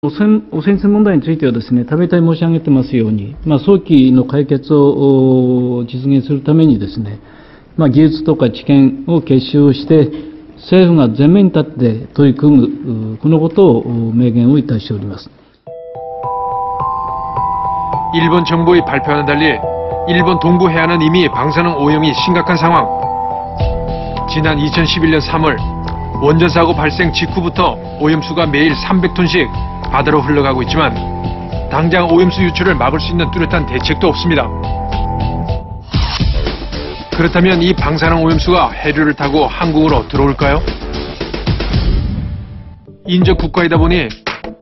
汚染問題についてはですね、たびたび申し上げてますように、早期の解決を実現するためにですね、技術とか知見を結集して、政府が前面に立って取り組む、このことを明言をいたしております。 일본 정부의 발표와는 달리 일본 동부 해안은 이미 방사능 오염이 심각한 상황. 지난 2011년 3월 원전 사고 발생 직후부터 오염수가 매일 300톤씩 바다로 흘러가고 있지만 당장 오염수 유출을 막을 수 있는 뚜렷한 대책도 없습니다. 그렇다면 이 방사능 오염수가 해류를 타고 한국으로 들어올까요? 인접 국가이다 보니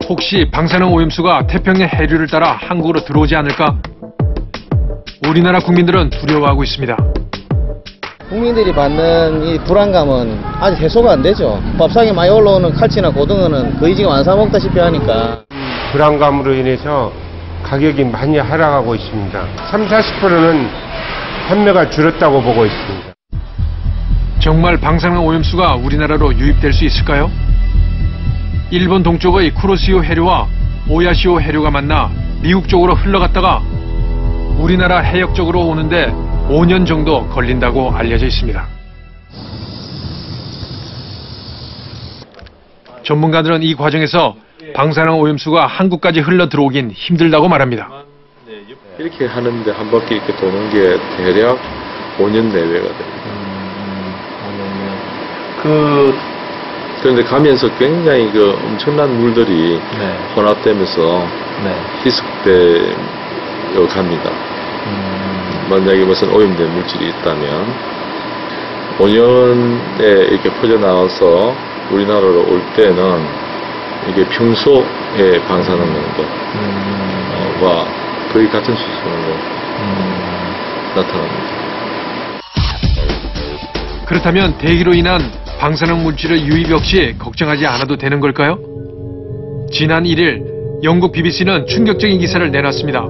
혹시 방사능 오염수가 태평양 해류를 따라 한국으로 들어오지 않을까? 우리나라 국민들은 두려워하고 있습니다. 국민들이 받는 이 불안감은 아직 해소가 안 되죠. 밥상에 많이 올라오는 칼치나 고등어는 거의 지금 안 사 먹다시피 하니까. 불안감으로 인해서 가격이 많이 하락하고 있습니다. 30~40%는 판매가 줄었다고 보고 있습니다. 정말 방사능 오염수가 우리나라로 유입될 수 있을까요? 일본 동쪽의 쿠로시오 해류와 오야시오 해류가 만나 미국 쪽으로 흘러갔다가 우리나라 해역 쪽으로 오는데 5년 정도 걸린다고 알려져 있습니다. 전문가들은 이 과정에서 방사능 오염수가 한국까지 흘러 들어오긴 힘들다고 말합니다. 이렇게 하는데 한 바퀴 이렇게 도는 게 대략 5년 내외가 됩니다. 그런데 가면서 굉장히 엄청난 물들이 혼합되면서 희석되어 갑니다. 만약에 무슨 오염된 물질이 있다면 5년에 이렇게 퍼져나와서 우리나라로 올 때는 이게 평소의 방사능 농도와 거의 같은 수준으로 나타납니다. 그렇다면 대기로 인한 방사능 물질의 유입 역시 걱정하지 않아도 되는 걸까요? 지난 1일 영국 BBC는 충격적인 기사를 내놨습니다.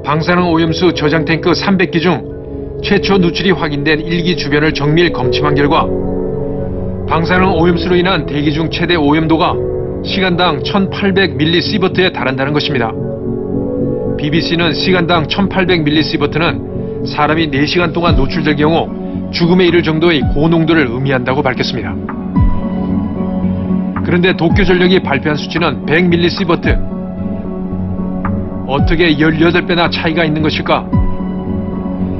방사능 오염수 저장 탱크 300기 중 최초 누출이 확인된 1기 주변을 정밀 검침한 결과 방사능 오염수로 인한 대기 중 최대 오염도가 시간당 1800mS에 달한다는 것입니다. BBC는 시간당 1800mS는 사람이 4시간 동안 노출될 경우 죽음에 이를 정도의 고농도를 의미한다고 밝혔습니다. 그런데 도쿄전력이 발표한 수치는 100mS. 어떻게 18배나 차이가 있는 것일까?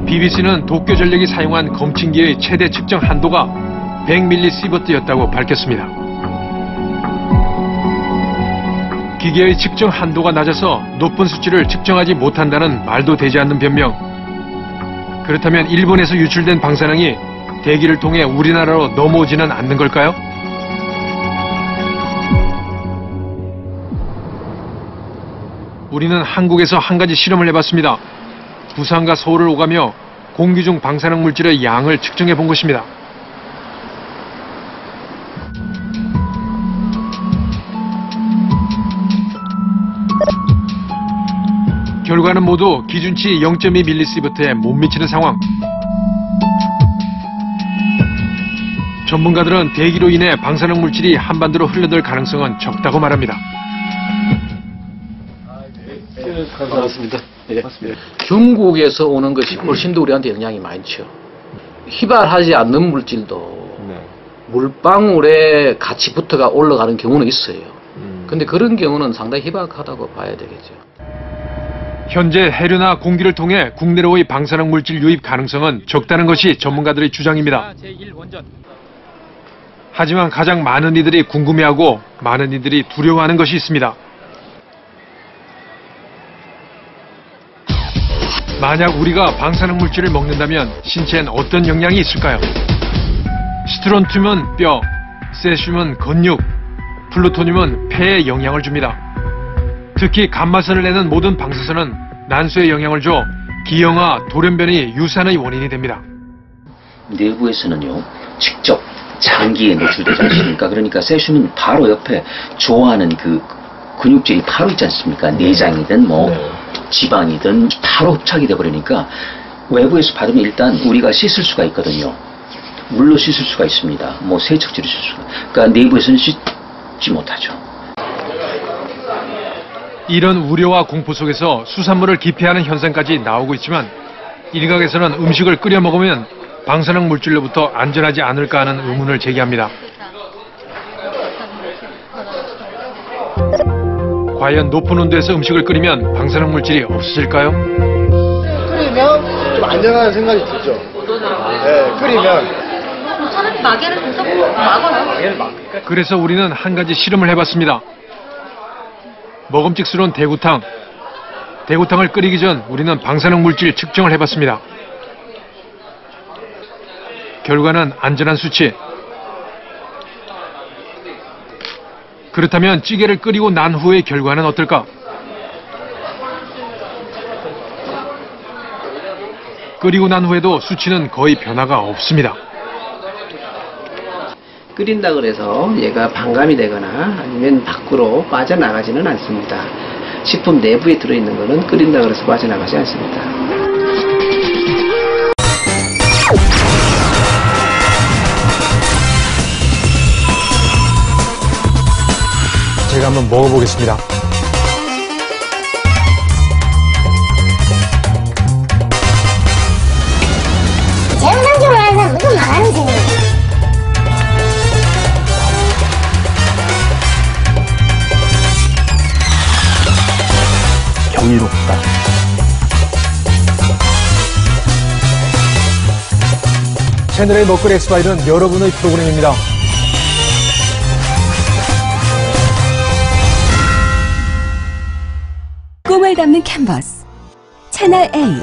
BBC는 도쿄전력이 사용한 검침기의 최대 측정 한도가 100mS였다고 밝혔습니다. 기계의 측정 한도가 낮아서 높은 수치를 측정하지 못한다는 말도 되지 않는 변명. 그렇다면 일본에서 유출된 방사능이 대기를 통해 우리나라로 넘어오지는 않는 걸까요? 우리는 한국에서 한 가지 실험을 해봤습니다. 부산과 서울을 오가며 공기 중 방사능 물질의 양을 측정해 본 것입니다. 결과는 모두 기준치 0.2mS에 못 미치는 상황. 전문가들은 대기로 인해 방사능 물질이 한반도로 흘러들 가능성은 적다고 말합니다. 반갑습니다. 예. 중국에서 오는 것이 훨씬 더 우리한테 영향이 많죠. 휘발하지 않는 물질도 물방울에 같이 붙어가 올라가는 경우는 있어요. 근데 그런 경우는 상당히 희박하다고 봐야 되겠죠. 현재 해류나 공기를 통해 국내로의 방사능 물질 유입 가능성은 적다는 것이 전문가들의 주장입니다. 하지만 가장 많은 이들이 궁금해하고 많은 이들이 두려워하는 것이 있습니다. 만약 우리가 방사능 물질을 먹는다면 신체엔 어떤 영향이 있을까요? 스트론튬은 뼈, 세슘은 근육, 플루토늄은 폐에 영향을 줍니다. 특히 감마선을 내는 모든 방사선은 난소에 영향을 줘 기형아, 돌연변이 유산의 원인이 됩니다. 내부에서는요, 직접 장기에 노출되지 않습니까? 그러니까 세슘은 바로 옆에 좋아하는 그 근육질이 바로 있지 않습니까? 내장이든 지방이든 바로 흡착이 돼버리니까 외부에서 받으면 일단 우리가 씻을 수가 있거든요. 물로 씻을 수가 있습니다. 세척제로 씻을 수가. 그러니까 내부에서는 씻지 못하죠. 이런 우려와 공포 속에서 수산물을 기피하는 현상까지 나오고 있지만 일각에서는 음식을 끓여 먹으면 방사능 물질로부터 안전하지 않을까 하는 의문을 제기합니다. 과연 높은 온도에서 음식을 끓이면 방사능 물질이 없어질까요? 끓이면 좀 안전하다는 생각이 들죠. 네, 끓이면. 차라리 마개를 계속 막아요. 그래서 우리는 한 가지 실험을 해봤습니다. 먹음직스러운 대구탕. 대구탕을 끓이기 전 우리는 방사능 물질 측정을 해봤습니다. 결과는 안전한 수치. 그렇다면 찌개를 끓이고 난 후의 결과는 어떨까? 끓이고 난 후에도 수치는 거의 변화가 없습니다. 끓인다 그래서 얘가 반감이 되거나 아니면 밖으로 빠져나가지는 않습니다. 식품 내부에 들어있는 거는 끓인다 그래서 빠져나가지 않습니다. 제가 한번 먹어보겠습니다. 재우상적으로 하는 사람 무슨 말하는 셈이에요? 경이롭다. 채널의 먹거리 엑스파일은 여러분의 프로그램입니다. 꿈을 담는 캔버스 채널 A